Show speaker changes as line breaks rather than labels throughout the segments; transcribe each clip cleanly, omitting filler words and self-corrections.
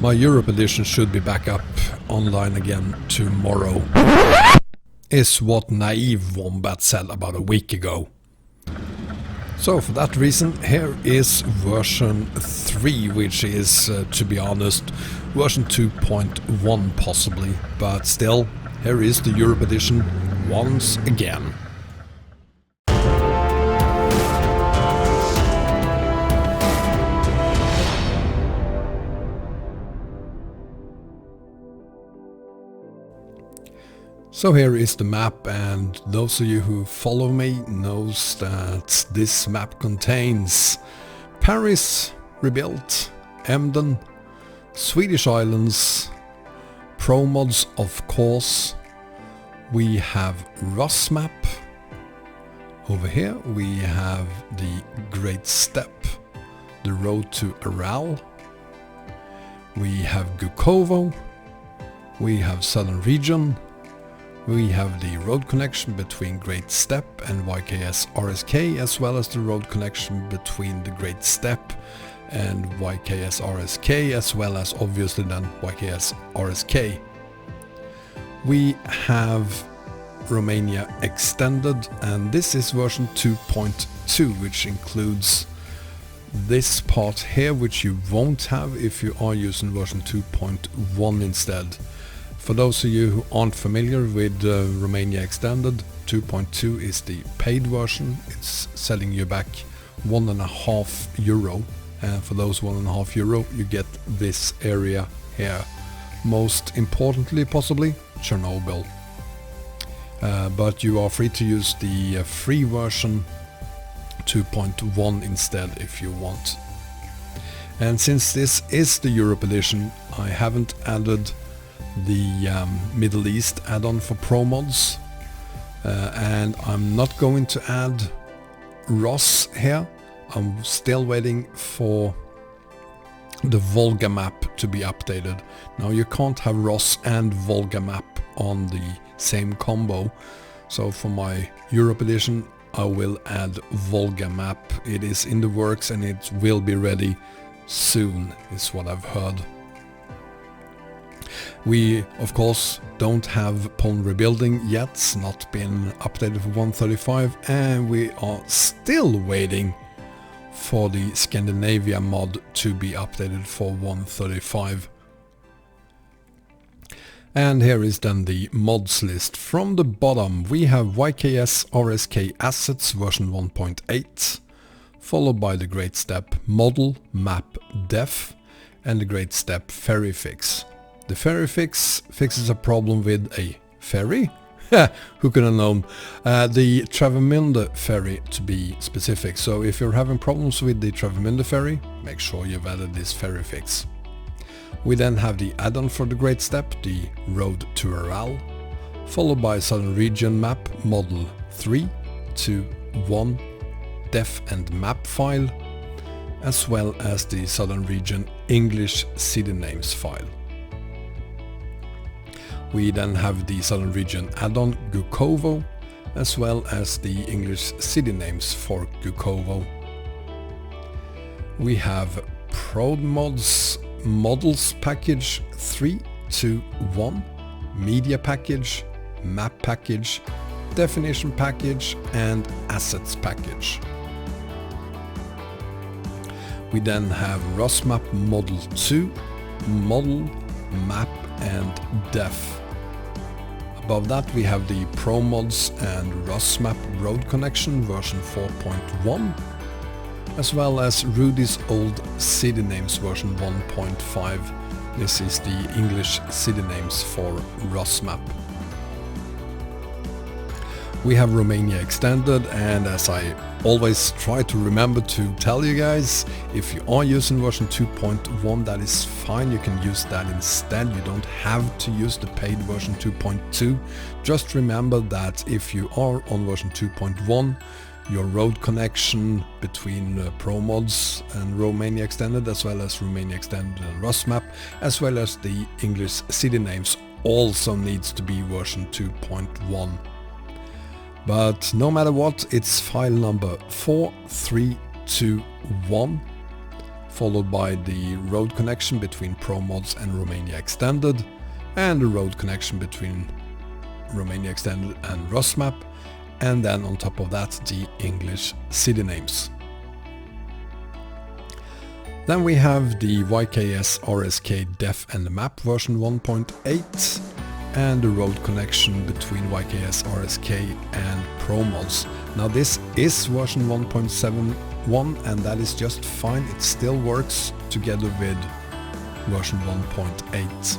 My Europe edition should be back up online again tomorrow, is what naive Wombat said about a week ago. So for that reason, here is version 3, which is, to be honest, version 2.1 possibly, but still, here is the Europe edition once again. So here is the map, and those of you who follow me knows that this map contains Paris rebuilt, Emden, Swedish islands, Promods of course, we have Ross map, over here we have the Great Steppe, the road to Aral, we have Gukovo, we have Southern Region, we have the road connection between Great Steppe and YKS RSK, as well as the road connection between the Great Steppe and YKS RSK, as well as obviously then YKS RSK. We have Romania extended, and this is version 2.2, which includes this part here, which you won't have if you are using version 2.1 instead. For those of you who aren't familiar with Romania Extended, 2.2 is the paid version. It's selling you back €1.5, and for those €1.5 you get this area here. Most importantly, possibly, Chernobyl. But you are free to use the free version 2.1 instead if you want. And since this is the Europe edition, I haven't added the Middle East add-on for Promods, and I'm not going to add Ross here. I'm still waiting for the Volga map to be updated. Now you can't have Ross and Volga map on the same combo, so for my Europe edition I will add Volga map. It is in the works and it will be ready soon, is what I've heard. We of course don't have Poland rebuilding yet, it's not been updated for 135, and we are still waiting for the Scandinavia mod to be updated for 135. And here is then the mods list. From the bottom we have YKS RSK Assets version 1.8, followed by the Great Steppe Model Map Def and the Great Steppe Ferry Fix. The ferry fix fixes a problem with a ferry? Who could have known? The Travemünde ferry to be specific. So if you're having problems with the Travemünde ferry, make sure you've added this ferry fix. We then have the add-on for the Great Steppe, the road to Aral, followed by Southern Region map model 3.1 def and map file, as well as the Southern Region English city names file. We then have the Southern Region add-on Gukovo, as well as the English city names for Gukovo. We have Promods Models Package 3.1, Media Package, Map Package, Definition Package and Assets Package. We then have Rosmap Model 2, Model, Map and Def. Above that we have the Promods and Rosmap Road Connection version 4.1, as well as Rudy's Old City Names version 1.5. This is the English city names for Rosmap. We have Romania Extended, and as I always try to remember to tell you guys, if you are using version 2.1, that is fine, you can use that instead. You don't have to use the paid version 2.2. Just remember that if you are on version 2.1, your road connection between Promods and Romania Extended, as well as Romania Extended and Rosmap, as well as the English city names, also needs to be version 2.1. But no matter what, it's file number 4321 followed by the road connection between Promods and Romania Extended, and the road connection between Romania Extended and Rosmap, and then on top of that the English city names. Then we have the YKS RSK Def and the Map version 1.8 and the road connection between YKS RSK and Promods. Now this is version 1.71 and that is just fine, it still works together with version 1.8.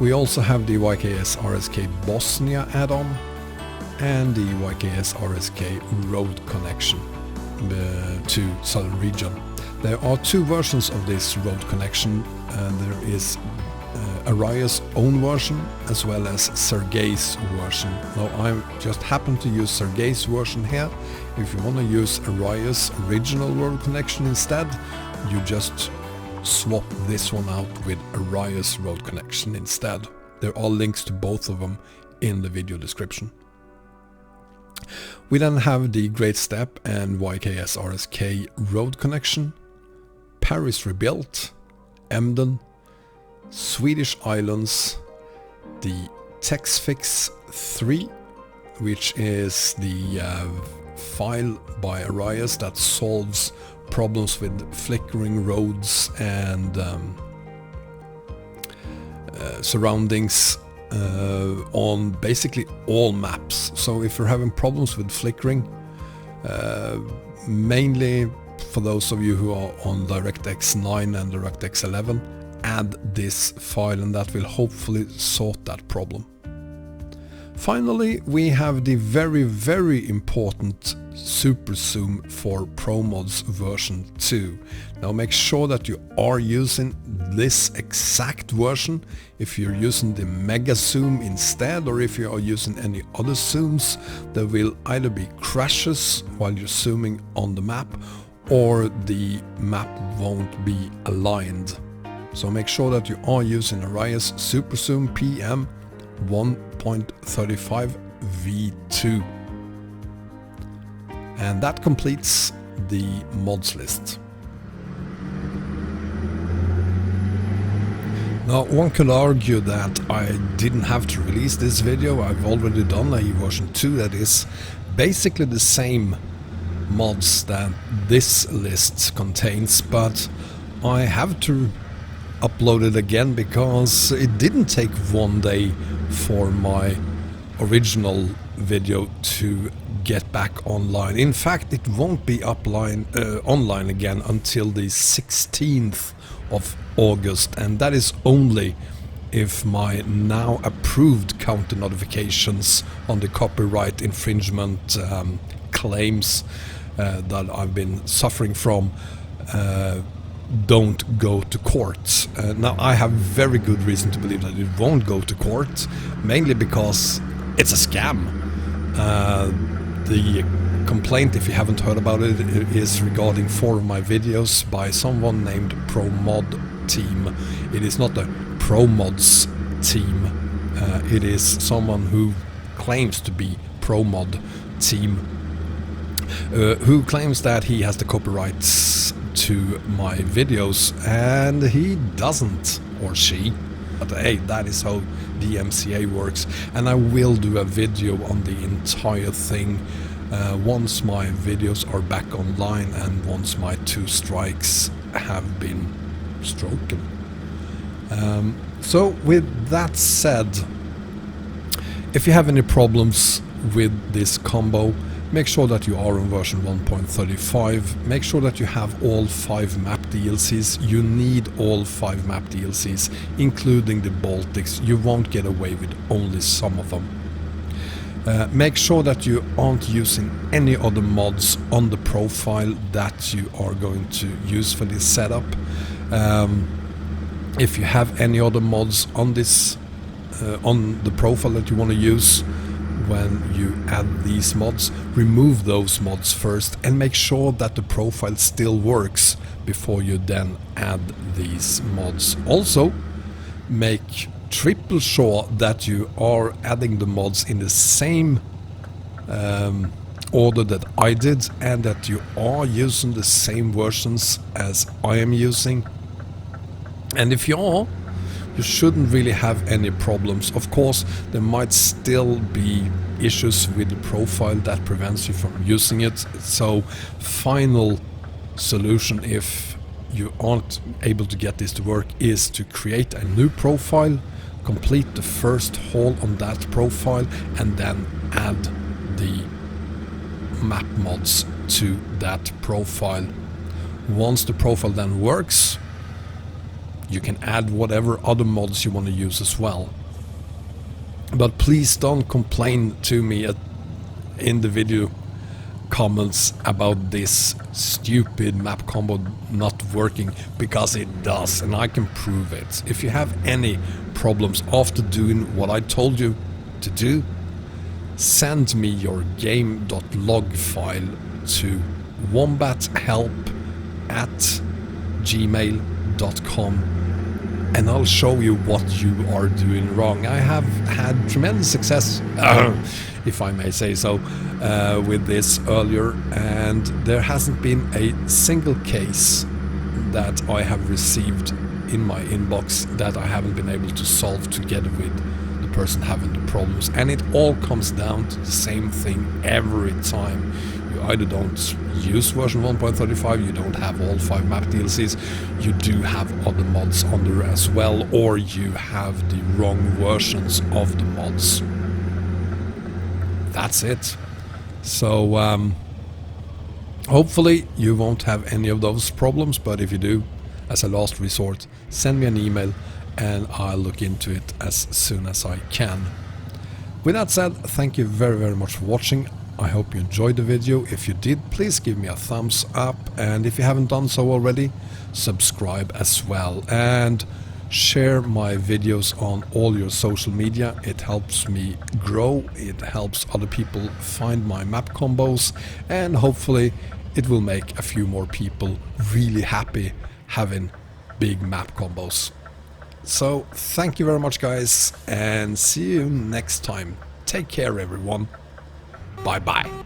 We also have the YKS RSK Bosnia add-on and the YKS RSK road connection to southern region. There are two versions of this road connection. There is Aria's own version as well as Sergei's version. Now I just happen to use Sergei's version here. If you want to use Aria's original road connection instead, you just swap this one out with Aria's road connection instead. There are links to both of them in the video description. We then have the Great Step and YKS RSK road connection, Paris Rebuilt, Emden, Swedish Islands, the TextFix 3, which is the file by Arias that solves problems with flickering roads and surroundings on basically all maps. So if you're having problems with flickering, mainly for those of you who are on DirectX 9 and DirectX 11, add this file and that will hopefully sort that problem. Finally, we have the very important Super Zoom for Promods version 2. Now make sure that you are using this exact version. If you're using the Mega Zoom instead, or if you are using any other zooms, there will either be crashes while you're zooming on the map, or the map won't be aligned. So make sure that you are using Arias Super Zoom PM 1.35 v2. And that completes the mods list. Now one could argue that I didn't have to release this video. I've already done a version 2 that is basically the same mods that this list contains, but I have to upload it again because it didn't take one day for my original video to get back online. In fact, it won't be online again until the 16th of August, and that is only if my now approved counter notifications on the copyright infringement claims that I've been suffering from don't go to court. Now I have very good reason to believe that it won't go to court, mainly because it's a scam. The complaint, if you haven't heard about it, is regarding 4 of my videos by someone named Promod Team. It is not a Promods team, it is someone who claims to be Promod Team, who claims that he has the copyrights to my videos, and he doesn't, or she. But hey, that is how DMCA works, and I will do a video on the entire thing once my videos are back online and once my 2 strikes have been stroken. So with that said, if you have any problems with this combo, make sure that you are on version 1.35. Make sure that you have all 5 map DLCs. You need all 5 map DLCs, including the Baltics. You won't get away with only some of them. Make sure that you aren't using any other mods on the profile that you are going to use for this setup. If you have any other mods on this on the profile that you want to use when you add these mods, remove those mods first and make sure that the profile still works before you then add these mods. Also, make triple sure that you are adding the mods in the same order that I did, and that you are using the same versions as I am using. And if you are, you shouldn't really have any problems. Of course, there might still be issues with the profile that prevents you from using it. So final solution, if you aren't able to get this to work, is to create a new profile, complete the first haul on that profile, and then add the map mods to that profile. Once the profile then works, you can add whatever other mods you want to use as well. But please don't complain to me in the video comments about this stupid map combo not working, because it does, and I can prove it. If you have any problems after doing what I told you to do, send me your game.log file to wombathelp@gmail.com, and I'll show you what you are doing wrong. I have had tremendous success, if I may say so, with this earlier, and there hasn't been a single case that I have received in my inbox that I haven't been able to solve together with the person having the problems. And it all comes down to the same thing every time. You either don't use version 1.35, you don't have all 5 map DLCs, you do have other mods on there as well, or you have the wrong versions of the mods. That's it. So hopefully you won't have any of those problems, but if you do, as a last resort, send me an email and I'll look into it as soon as I can. With that said, thank you very, very much for watching. I hope you enjoyed the video. If you did, please give me a thumbs up, and if you haven't done so already, subscribe as well, and share my videos on all your social media. It helps me grow, it helps other people find my map combos, and hopefully it will make a few more people really happy having big map combos. So thank you very much, guys, and see you next time. Take care, everyone. Bye bye.